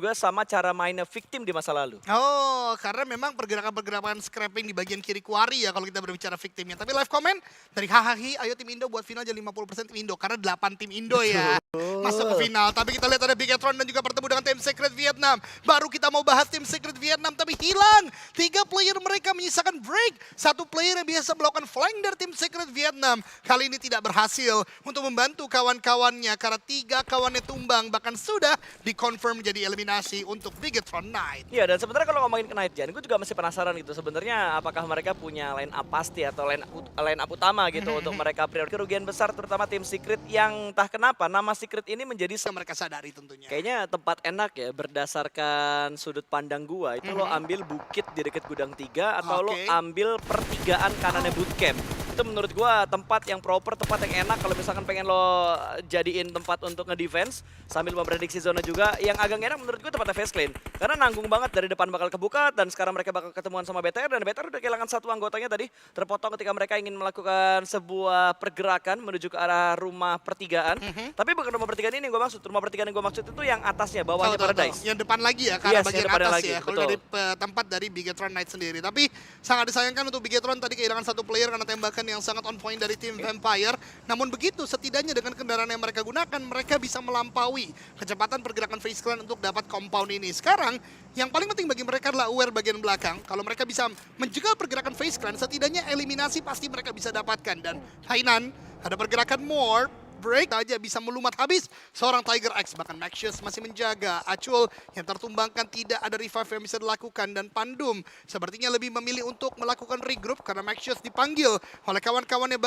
juga sama cara mainnya victim di masa lalu. Oh, karena memang pergerakan-pergerakan scrapping di bagian kiri kuari ya kalau kita berbicara victimnya. Tapi live comment dari Hahahi, ayo tim Indo buat final aja 50% tim Indo. Karena 8 tim Indo ya masuk ke final. Tapi kita lihat ada Bigetron dan juga bertemu dengan tim Secret Vietnam. Baru kita mau bahas tim Secret Vietnam tapi hilang. 3 player mereka menyisakan break. 1 player yang biasa melakukan flank dari tim Secret Vietnam. Kali ini tidak berhasil untuk membantu kawan-kawannya karena 3 kawannya tumbang. Bahkan sudah dikonfirm jadi eliminasi untuk Bigetron Knight. Iya, dan sebenarnya kalau ngomongin ke Night Gen, gue juga masih penasaran gitu. Sebenarnya apakah mereka punya line up pasti atau line up utama gitu untuk mereka prioritas kerugian besar terutama tim Secret yang entah kenapa nama Secret ini menjadi Mereka sadari tentunya. kayaknya tempat enak ya berdasarkan sudut pandang gua itu lo ambil bukit di dekat gudang 3 atau lo Oke. ambil pertigaan kanannya bootcamp. Itu menurut gua tempat yang proper, tempat yang enak kalau misalkan pengen lo jadiin tempat untuk ngedefense sambil memprediksi zona juga. Yang agak enak menurut gua tempatnya Face Clan karena nanggung banget dari depan bakal kebuka dan sekarang mereka bakal ketemuan sama BTR dan BTR udah kehilangan 1 anggotanya tadi terpotong ketika mereka ingin melakukan sebuah pergerakan menuju ke arah rumah pertigaan. Tapi bukan rumah pertigaan ini yang gue maksud. Rumah pertigaan yang gue maksud itu yang atasnya, bawahnya Paradise. Yang depan lagi ya, karena Yes, yang bagian depannya atas lagi, ya. Kalau betul. dari tempat dari Bigetron Knight sendiri. Tapi sangat disayangkan untuk Bigetron tadi kehilangan 1 player karena tembakan yang sangat on point dari tim Vampire. Namun begitu, setidaknya dengan kendaraan yang mereka gunakan, mereka bisa melampaui kecepatan pergerakan Face Clan untuk dapat compound ini. Sekarang, yang paling penting bagi mereka adalah aware bagian belakang. Kalau mereka bisa menjegal pergerakan Face Clan, setidaknya eliminasi pasti mereka bisa dapatkan. Dan Hainan, ada pergerakan more. Break aja bisa melumat habis seorang Tiger X. Bahkan Maxius masih menjaga. Acul yang tertumbangkan tidak ada revive yang bisa dilakukan. Dan Pandum sepertinya lebih memilih untuk melakukan regroup karena Maxius dipanggil oleh kawan-kawannya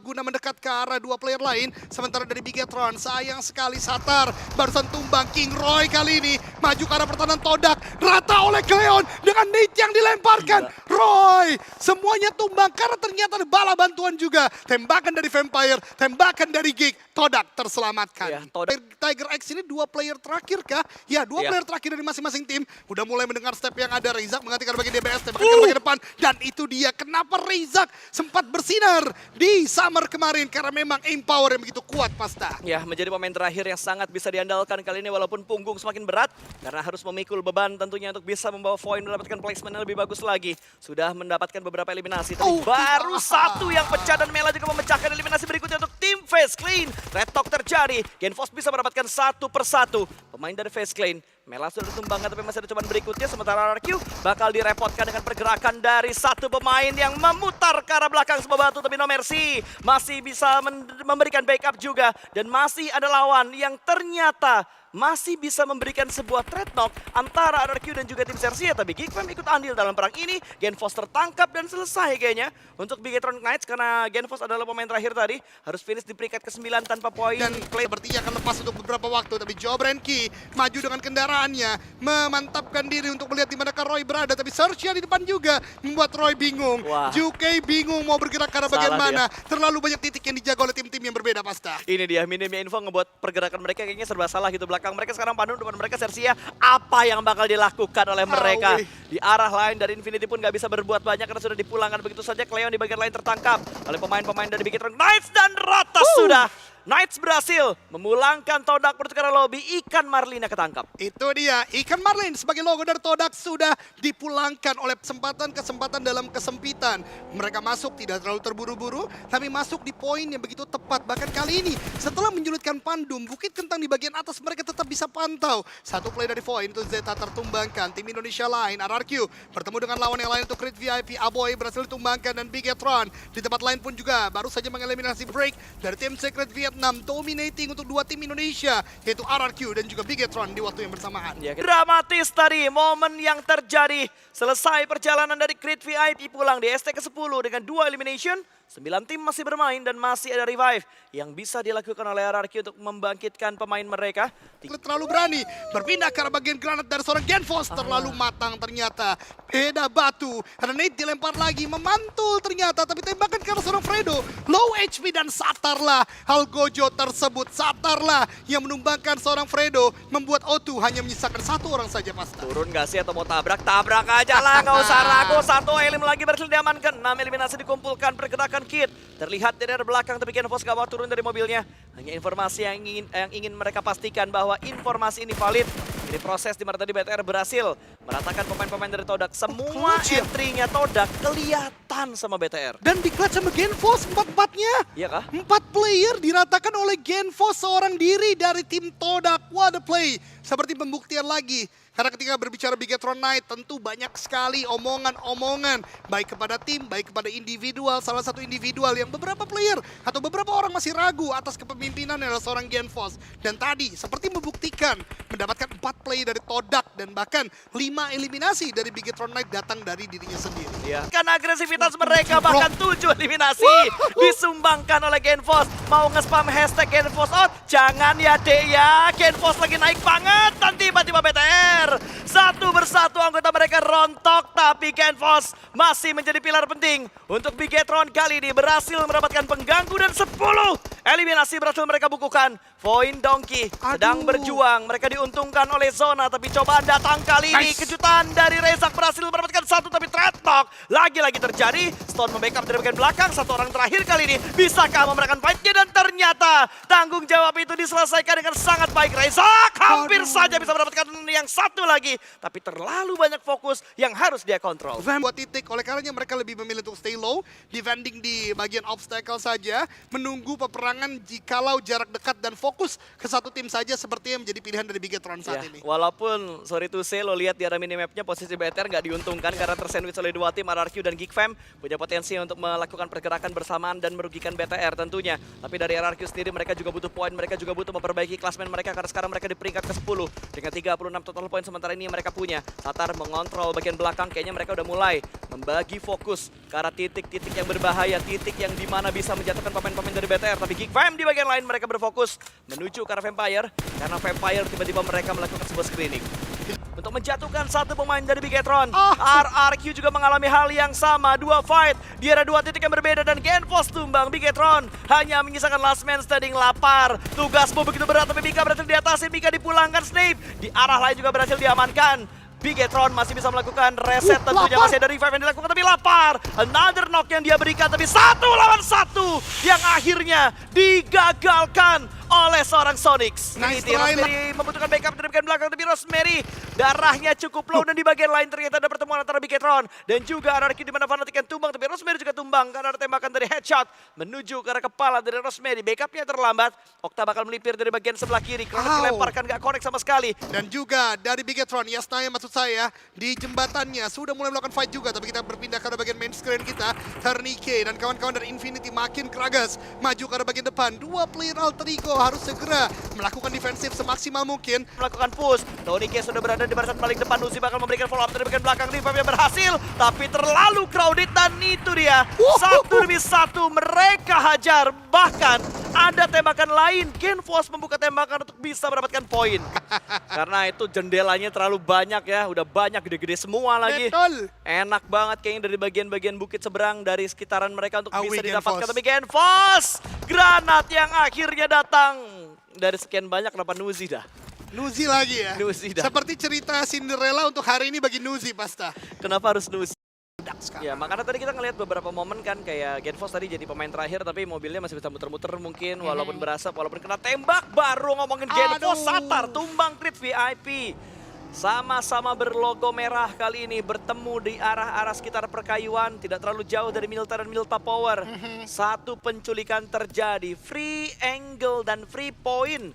guna mendekat ke arah 2 player lain. Sementara dari Bigetron, sayang sekali Satar barusan tumbang. King Roy kali ini maju ke arah pertahanan Todak. Rata oleh Cleon dengan nade yang dilemparkan. Roy semuanya tumbang karena ternyata ada bala bantuan juga. Tembakan dari Vampire, tembakan dari Gig. Todak terselamatkan. Ya, Todak. Tiger X ini 2 player terakhir kah? Ya, 2 Ya. player terakhir dari masing-masing tim. Udah mulai mendengar step yang ada. Reizak menggantikan bagian DBS, tembakan ke bagian depan. Dan itu dia kenapa Reizak sempat bersinar di summer kemarin. Karena memang aim power yang begitu kuat pasta. Ya, menjadi pemain terakhir yang sangat bisa diandalkan kali ini walaupun punggung semakin berat karena harus memikul beban tentunya untuk bisa membawa Void mendapatkan placement yang lebih bagus lagi. Sudah mendapatkan beberapa eliminasi tapi baru 1 yang pecah dan Mela juga memecahkan eliminasi berikutnya untuk tim Face Clan. Red Talk terjadi, Genfos bisa mendapatkan 1 persatu pemain dari Face Clan. Mela sudah ditumbangkan tapi masih ada cobaan berikutnya sementara RRQ bakal direpotkan dengan pergerakan dari 1 pemain yang memutar ke arah belakang sebuah batu tapi No Mercy masih bisa memberikan backup juga dan masih ada lawan yang ternyata masih bisa memberikan sebuah trade knock antara RRQ dan juga tim Sersia tapi Geekfam ikut andil dalam perang ini. Genfos tertangkap dan selesai kayaknya untuk Bigetron Knights karena Genfos adalah pemain terakhir tadi harus finish di peringkat ke-9 tanpa poin. Dan Clay sepertinya akan lepas untuk beberapa waktu. Tapi Joe Brenki maju dengan kendaraannya. Memantapkan diri untuk melihat di manakah Roy berada. Tapi Sersia di depan juga membuat Roy bingung. Wah. Juke bingung mau bergerak ke arah bagian Salah mana. Terlalu banyak titik yang dijaga oleh tim-tim yang berbeda pasta. Ini dia minimnya info ngebuat pergerakan mereka kayaknya serba salah gitu. Belakang mereka sekarang Pandum, depan mereka Sersia. Apa yang bakal dilakukan oleh mereka? Di arah lain dari Infinity pun gak bisa berbuat banyak karena sudah dipulangkan begitu saja. Cleon di bagian lain tertangkap oleh pemain-pemain dari Bigetron Knights dan rata sudah. Knights berhasil memulangkan Todak pertukaran lobby. Ikan Marlina ketangkap. Itu dia, Ikan Marlin sebagai logo dari Todak sudah dipulangkan oleh kesempatan dalam kesempitan. Mereka masuk tidak terlalu terburu-buru, tapi masuk di poin yang begitu tepat. Bahkan kali ini setelah menyulitkan Pandum, Bukit Kentang di bagian atas mereka tetap bisa pantau. 1 play dari poin itu Zeta tertumbangkan. Tim Indonesia lain, RRQ bertemu dengan lawan yang lain untuk Creed VIP. Aboy berhasil ditumbangkan dan Bigetron di tempat lain pun juga baru saja mengeliminasi break dari tim Secret Vietnam. Dominating untuk 2 tim Indonesia yaitu RRQ dan juga Bigetron di waktu yang bersamaan. Ya, dramatis tadi momen yang terjadi. Selesai perjalanan dari Creed VIP pulang di ST ke-10 dengan 2 elimination. 9 tim masih bermain dan masih ada revive yang bisa dilakukan oleh RRQ untuk membangkitkan pemain mereka. Terlalu berani berpindah ke arah bagian granat dari seorang Genfos. Terlalu matang ternyata. Beda batu. Ada nade dilempar lagi. Memantul ternyata. Tapi tembakan ke arah seorang Fredo. Low HP dan Satarlah. Algojo tersebut. Satarlah yang menumbangkan seorang Fredo. Membuat O2 hanya menyisakan 1 orang saja pasta. Turun gak sih atau mau tabrak? Tabrak aja lah, gak usah ragu. 1 elim lagi berhasil diamankan. 6 eliminasi dikumpulkan, pergerakan Kid terlihat dari arah belakang tapi Genfos gak mau turun dari mobilnya. Hanya informasi yang ingin mereka pastikan bahwa informasi ini valid. Ini Ini proses di mana tadi BTR berhasil meratakan pemain-pemain dari Todak. Semua clutch ya? entry-nya Todak kelihatan sama BTR. Dan di clutch sama Genfos 4-4-nya. Iya kah? 4 player diratakan oleh Genfos seorang diri dari tim Todak. What a play. Seperti pembuktian lagi. Karena ketika berbicara Bigetron Knight tentu banyak sekali omongan-omongan. Baik kepada tim, baik kepada individual. Salah satu individual yang beberapa player atau beberapa orang masih ragu atas kepemimpinan adalah seorang Genfos. Dan tadi seperti membuktikan mendapatkan 4 play dari Todak. Dan bahkan 5 eliminasi dari Bigetron Knight datang dari dirinya sendiri. Iya. Karena agresivitas mereka bahkan 7 eliminasi disumbangkan oleh Genfos. Mau nge-spam hashtag Genfos out? Jangan ya dek ya. Genfos lagi naik banget dan tiba-tiba BTR. Satu persatu anggota mereka rontok, tapi Genfos masih menjadi pilar penting untuk Bigetron kali ini berhasil mendapatkan pengganggu dan 10 eliminasi berhasil mereka bukukan. Void Donkey sedang Aduh. berjuang, mereka diuntungkan oleh zona, tapi cobaan datang kali ini. Nice. Kejutan dari Rezak berhasil mendapatkan satu, tapi Tretok lagi-lagi terjadi. Stone membackup dari bagian belakang, satu orang terakhir kali ini. Bisakah memenangkan fight-nya? Dan ternyata tanggung jawab itu diselesaikan dengan sangat baik. Rezak hampir saja bisa mendapatkan yang satu lagi, tapi terlalu banyak fokus yang harus dia kontrol. Buat titik, oleh karenanya mereka lebih memilih untuk stay low, defending di bagian obstacle saja, menunggu peperangan jikalau jarak dekat dan fokus ke satu tim saja seperti yang menjadi pilihan dari Bigetron saat Ya, ini. walaupun sorry to say lo lihat di arah minimapnya posisi BTR nggak diuntungkan karena tersandwich oleh dua tim RRQ dan Geekfam punya potensi untuk melakukan pergerakan bersamaan dan merugikan BTR tentunya. Tapi dari RRQ sendiri mereka juga butuh poin, mereka juga butuh memperbaiki klasmen mereka karena sekarang mereka di peringkat ke-10 dengan 36 total poin sementara ini mereka punya. Satar mengontrol bagian belakang, kayaknya mereka udah mulai membagi fokus ke arah titik-titik yang berbahaya, titik yang dimana bisa menjatuhkan pemain-pemain dari BTR. Tapi Geekfam di bagian lain mereka berfokus menuju ke arah Vampire karena Vampire tiba-tiba mereka melakukan sebuah screening untuk menjatuhkan satu pemain dari Bigetron. RRQ juga mengalami hal yang sama, 2 fight di arah 2 titik yang berbeda dan Genfos tumbang. Bigetron hanya menyisakan last man standing. Lapar, tugasmu begitu berat tapi Mika berhasil diatasin, Mika dipulangkan. Snape di arah lain juga berhasil diamankan. Bigetron masih bisa melakukan reset tentunya, masih ada revive yang dilakukan tapi Lapar. Another knock yang dia berikan tapi 1 lawan 1 yang akhirnya digagalkan oleh seorang Sonics. Nice Ini try, Rosemary membutuhkan backup dari bagian belakang tapi Rosemary darahnya cukup low dan di bagian lain ternyata ada pertemuan antara Bigetron dan juga RRQ di mana Fnatic yang tumbang tapi Rosemary juga tumbang karena ada tembakan dari headshot menuju ke arah kepala dari Rosemary. Backupnya terlambat, Okta bakal melipir dari bagian sebelah kiri. Kronos dilemparkan gak connect sama sekali. Dan juga dari Bigetron, Yasnaya maksud saya, di jembatannya sudah mulai melakukan fight juga. Tapi kita berpindah ke arah bagian main screen kita. Ternike dan kawan-kawan dari Infinity makin keragas. Maju ke arah bagian depan. 2 player alter ego harus segera melakukan defensif semaksimal mungkin. Melakukan push, Tony K sudah berada di barisan paling depan. Uzi bakal memberikan follow up dari bagian belakang. Revive yang berhasil, tapi terlalu crowded dan itu dia. 1-1 mereka hajar. Bahkan ada tembakan lain. Genfos membuka tembakan untuk bisa mendapatkan poin. Karena itu jendelanya terlalu banyak ya. Udah banyak gede-gede semua lagi. Betul. Enak banget kayaknya dari bagian-bagian bukit seberang dari sekitaran mereka untuk Awi bisa Genfos. didapatkan. Tapi Genfos, granat yang akhirnya datang. Dari sekian banyak kenapa Nuzi dah? Nuzi lagi ya. Nuzi dah. Seperti cerita Cinderella untuk hari ini bagi Nuzi pasta. Kenapa harus Nuzi? Sekarang. Ya makanya tadi kita ngelihat beberapa momen kan kayak Genfos tadi jadi pemain terakhir tapi mobilnya masih bisa muter-muter mungkin walaupun berasap, walaupun kena tembak. Baru ngomongin Genfos, Satar tumbang Crit VIP. Sama-sama berlogo merah kali ini bertemu di arah-arah sekitar perkayuan, tidak terlalu jauh dari Milta dan Milta Power. Satu penculikan terjadi, free angle dan free point.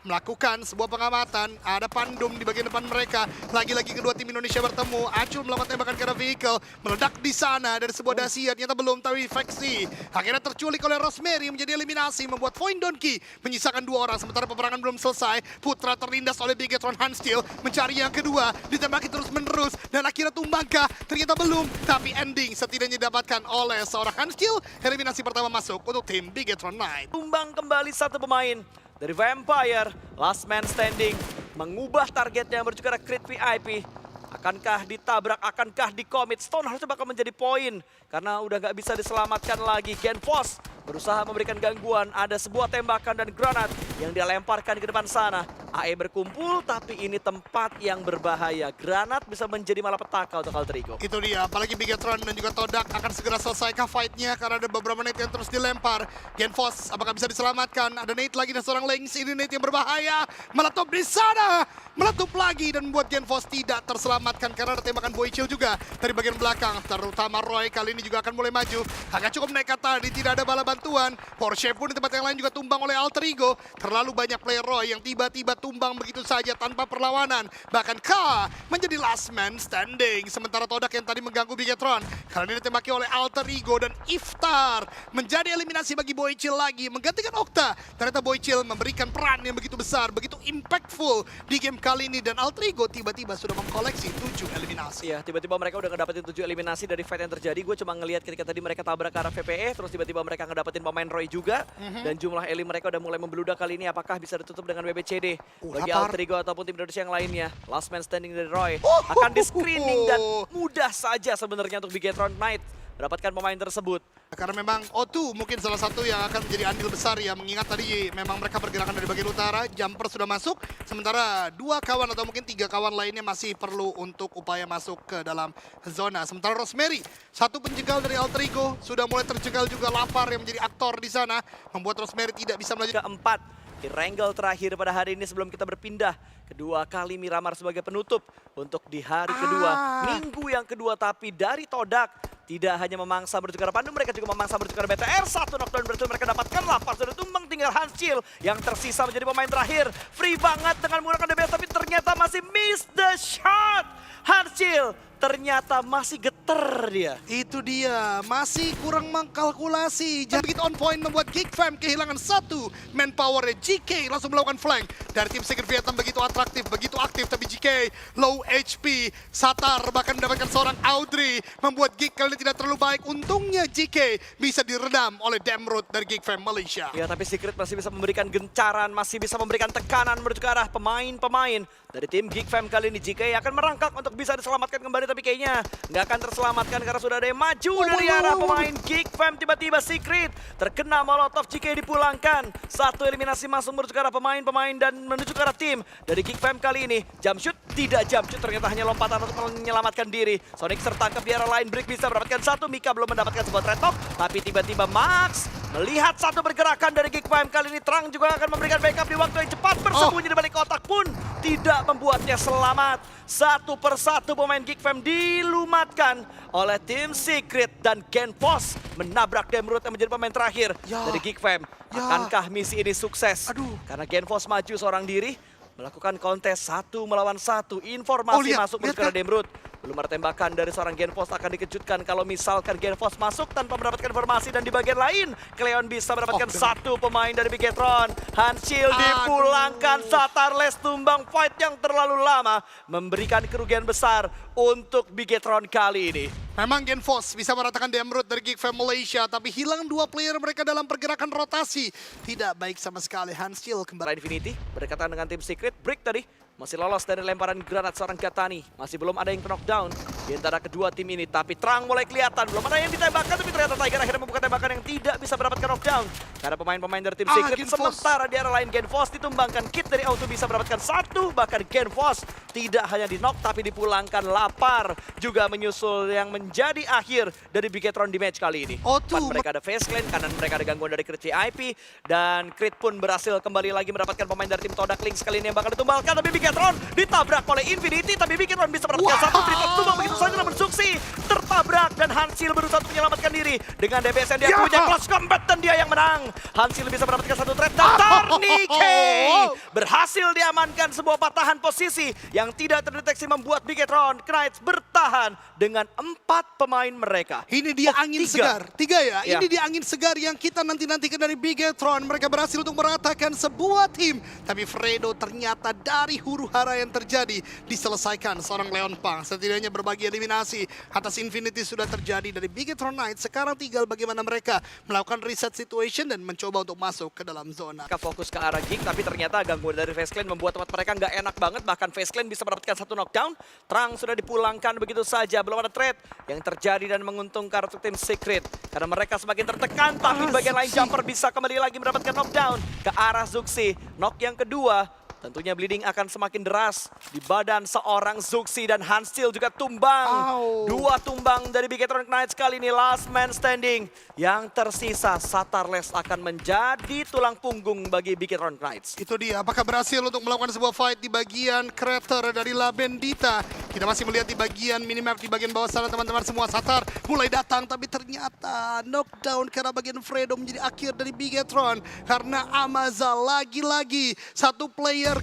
Melakukan sebuah pengamatan, ada Pandum di bagian depan mereka. Lagi-lagi kedua tim Indonesia bertemu. Acul melakukan tembakan ke arah vehicle, meledak di sana dari sebuah dasiat. Ternyata belum tahu infeksi. Akhirnya terculik oleh Rosemary menjadi eliminasi, membuat Void Donkey menyisakan 2 orang. Sementara peperangan belum selesai. Putra terlindas oleh Bigetron Handsteel, mencari yang kedua, ditembaki terus-menerus dan akhirnya tumbangkah? Ternyata belum, tapi ending setidaknya didapatkan oleh seorang Handsteel. Eliminasi pertama masuk untuk tim Bigetron Knight. Tumbang kembali satu pemain dari Vampire, last man standing, mengubah targetnya menuju ke arah Crit VIP. Akankah ditabrak, akankah dikomit? Stone harusnya bakal menjadi poin karena udah gak bisa diselamatkan lagi. Genfos berusaha memberikan gangguan, ada sebuah tembakan dan granat yang dia lemparkan ke depan sana. AE berkumpul, tapi ini tempat yang berbahaya. Granat bisa menjadi malapetaka untuk Alter Ego. Itu dia, apalagi Bigetron dan juga Todak akan segera selesaikan fight-nya karena ada beberapa nade yang terus dilempar. Genfos apakah bisa diselamatkan? Ada nade lagi dan seorang Lynx, ini nade yang berbahaya. Meletup di sana, meletup lagi dan membuat Genfos tidak terselamatkan karena ada tembakan Boychill juga dari bagian belakang. Terutama Roy kali ini juga akan mulai maju. Agak cukup nekat tadi, tidak ada bala bantuan. Porsche pun di tempat yang lain juga tumbang oleh Alter Ego. Terlalu banyak player Roy yang tiba-tiba tumbang begitu saja tanpa perlawanan. Bahkan K menjadi last man standing. Sementara Todak yang tadi mengganggu Bigetron kali ini ditembaki oleh Alter Ego dan Iftar. Menjadi eliminasi bagi Boychill lagi. Menggantikan Okta. Ternyata Boychill memberikan peran yang begitu besar, begitu impactful di game kali ini. Dan Alter Ego tiba-tiba sudah mengkoleksi 7 eliminasi. Iya, tiba-tiba mereka udah ngedapetin 7 eliminasi dari fight yang terjadi. Gue cuma ngelihat ketika tadi mereka tabrak ke arah VPE, terus tiba-tiba mereka ngedapetin pemain Roy juga. Dan jumlah eli mereka udah mulai membludak kali ini. Apakah bisa ditutup dengan WBCD? Bagi lapar. Alter Ego ataupun tim Indonesia yang lainnya. Last man standing dari Roy akan di-screening dan mudah saja sebenarnya untuk Bigetron Knight mendapatkan pemain tersebut. Karena memang O2 mungkin salah satu yang akan menjadi andil besar ya. Mengingat tadi memang mereka pergerakan dari bagian utara, jumper sudah masuk. Sementara 2 kawan atau mungkin 3 kawan lainnya masih perlu untuk upaya masuk ke dalam zona. Sementara Rosemary, satu penjegal dari Alter Ego, sudah mulai terjegal juga. Lapar yang menjadi aktor di sana, membuat Rosemary tidak bisa melanjutkan. Keempat, di wrangle terakhir pada hari ini sebelum kita berpindah. Kedua kali Miramar sebagai penutup untuk di hari kedua. Minggu yang kedua, tapi dari Todak tidak hanya memangsa menuju ke arah Pandu, mereka juga memangsa menuju ke arah BTR. Satu knockdown berhasil mereka dapatkan, Lapar sudah tumbang, tinggal Hanschil yang tersisa menjadi pemain terakhir. Free banget dengan menggunakan DBS, tapi ternyata masih miss the shot. Hanschil ternyata masih geter dia. Itu dia, masih kurang mengkalkulasi. Jadi begitu on point membuat Geek Fam kehilangan 1 manpower. GK langsung melakukan flank. Dari tim Secret Vietnam begitu atraktif, begitu aktif. Tapi GK low HP. Satar bahkan mendapatkan seorang Audrey. Membuat Geek kali ini tidak terlalu baik. Untungnya GK bisa diredam oleh Damroot dari Geek Fam Malaysia. Ya, tapi Secret masih bisa memberikan gencaran, masih bisa memberikan tekanan menuju ke arah pemain-pemain dari tim Geek Fam kali ini. GK akan merangkak untuk bisa diselamatkan kembali, tapi kayaknya nggak akan terselamatkan karena sudah ada yang maju dari arah pemain Geek Fam. Tiba-tiba Secret terkena Molotov, GK dipulangkan. 1 eliminasi masuk menuju ke arah pemain-pemain dan menuju ke arah tim dari Geek Fam kali ini. Jump shoot, tidak jump shoot, ternyata hanya lompatan untuk menyelamatkan diri. Sonic tertangkap di arah lain, Brick bisa mendapatkan 1, Mika belum mendapatkan sebuah trade top, tapi tiba-tiba Max melihat satu pergerakan dari Geek Fam kali ini. Terang juga akan memberikan backup di waktu yang cepat, bersembunyi di balik kotak pun tidak membuatnya selamat. Satu persatu pemain Geek Fam dilumatkan oleh tim Secret dan Genfos menabrak Damroot yang menjadi pemain terakhir dari Geek Fam. Akankah misi ini sukses? Karena Genfos maju seorang diri melakukan kontes 1 melawan 1. Informasi masuk menuju ke Damroot. Belum ada tembakan dari seorang Genfos, akan dikejutkan kalau misalkan Genfos masuk tanpa mendapatkan informasi. Dan di bagian lain, Cleon bisa mendapatkan 1 pemain dari Bigetron. Hanschil dipulangkan, Satarles tumbang, fight yang terlalu lama memberikan kerugian besar untuk Bigetron kali ini. Memang Genfos bisa meratakan Damroot dari Geek Fam Malaysia, tapi hilang 2 player mereka dalam pergerakan rotasi. Tidak baik sama sekali. Hanschil kembali. Infinity berdekatan dengan tim Secret. Brick tadi masih lolos dari lemparan granat seorang Gatani. Masih belum ada yang knockdown di antara kedua tim ini. Tapi terang mulai kelihatan. Belum ada yang ditembakkan, tapi ternyata Tiger akhirnya membuka tembakan yang tidak bisa mendapatkan knockdown. Karena pemain-pemain dari tim Secret. Sementara di arah lain Genfos ditumbangkan. Kit dari Auto bisa mendapatkan 1. Bahkan Genfos tidak hanya di knock, tapi dipulangkan. Lapar juga menyusul yang menjadi akhir dari Bigetron di match kali ini. Depan mereka ada Face Clan, kanan mereka ada gangguan dari Crit VIP. Dan Crit pun berhasil kembali lagi mendapatkan pemain dari tim Todak Lynx kali ini yang bakal ditumbalkan. Tapi Bigetron ditabrak oleh Infinity, tapi Bigetron bisa mendapatkan 1 triple tumbang begitu saja, namun Suksi tertabrak dan Hanschil berusaha untuk menyelamatkan diri dengan DBS yang dia punya. Close combat dan dia yang menang. Hanschil bisa mendapatkan 1 trap dan Tarnike berhasil diamankan. Sebuah patahan posisi yang tidak terdeteksi membuat Bigetron Knights bertahan dengan 4 pemain mereka. Ini dia angin segar. 3 ya? Ini dia angin segar yang kita nanti-nantikan dari Bigetron. Mereka berhasil untuk meratakan sebuah tim. Tapi Fredo ternyata dari huru hara yang terjadi diselesaikan seorang Leon Pang. Setidaknya berbagi eliminasi atas Infinity sudah terjadi dari Bigetron Knights. Sekarang tinggal bagaimana mereka melakukan reset situation dan mencoba untuk masuk ke dalam zona. Mereka fokus ke arah Geek, tapi ternyata gangguan dari Face Clan membuat tempat mereka nggak enak banget. Bahkan Face Clan bisa mendapatkan 1 knockdown. Terang sudah dipulangkan begitu saja. Belum ada trade yang terjadi dan menguntungkan untuk tim Secret. Karena mereka semakin tertekan, tapi di bagian lain Jumper bisa kembali lagi mendapatkan knockdown ke arah Zuxi. Knock yang kedua Tentunya bleeding akan semakin deras di badan seorang Zuxi dan Hansteel juga tumbang. Au. 2 tumbang dari Bigetron Knights kali ini, last man standing. Yang tersisa Satarles akan menjadi tulang punggung bagi Bigetron Knights. Itu dia, apakah berhasil untuk melakukan sebuah fight di bagian crater dari La Bendita? Kita masih melihat di bagian minimap, di bagian bawah sana teman-teman semua. Satar mulai datang, tapi ternyata knockdown karena bagian Fredo menjadi akhir dari Bigetron. Karena Amazal lagi-lagi satu player